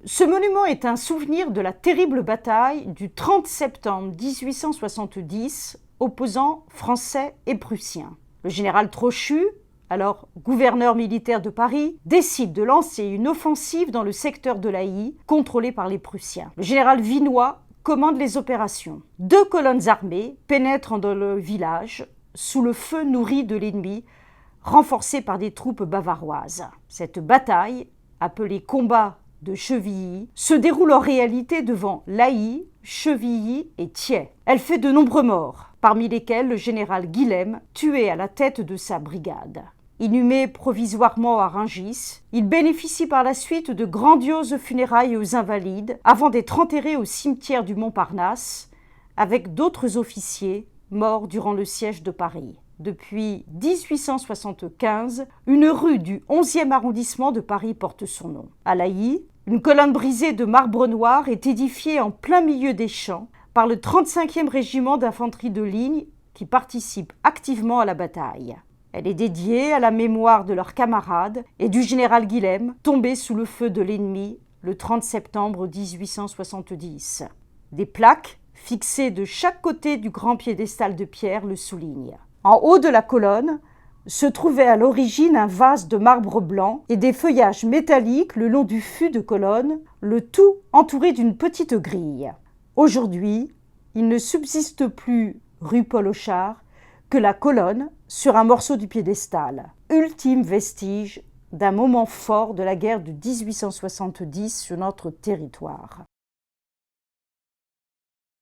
Ce monument est un souvenir de la terrible bataille du 30 septembre 1870 opposant Français et Prussiens. Le général Trochu, alors gouverneur militaire de Paris, décide de lancer une offensive dans le secteur de l'Ailly, contrôlé par les Prussiens. Le général Vinoy commande les opérations. 2 colonnes armées pénètrent dans le village, sous le feu nourri de l'ennemi, renforcé par des troupes bavaroises. Cette bataille, appelée combat de Chevilly, se déroule en réalité devant l'Ailly, Chevilly et Thiais. Elle fait de nombreux morts, parmi lesquels le général Guilhem, tué à la tête de sa brigade. Inhumé provisoirement à Rungis, il bénéficie par la suite de grandioses funérailles aux Invalides avant d'être enterré au cimetière du Montparnasse avec d'autres officiers morts durant le siège de Paris. Depuis 1875, une rue du 11e arrondissement de Paris porte son nom. À l'Ailly, une colonne brisée de marbre noir est édifiée en plein milieu des champs par le 35e régiment d'infanterie de ligne qui participe activement à la bataille. Elle est dédiée à la mémoire de leurs camarades et du général Guilhem, tombé sous le feu de l'ennemi le 30 septembre 1870. Des plaques, fixées de chaque côté du grand piédestal de pierre, le soulignent. En haut de la colonne se trouvait à l'origine un vase de marbre blanc et des feuillages métalliques le long du fût de colonne, le tout entouré d'une petite grille. Aujourd'hui, il ne subsiste plus, rue Paul-Auchard, que la colonne sur un morceau du piédestal, ultime vestige d'un moment fort de la guerre de 1870 sur notre territoire.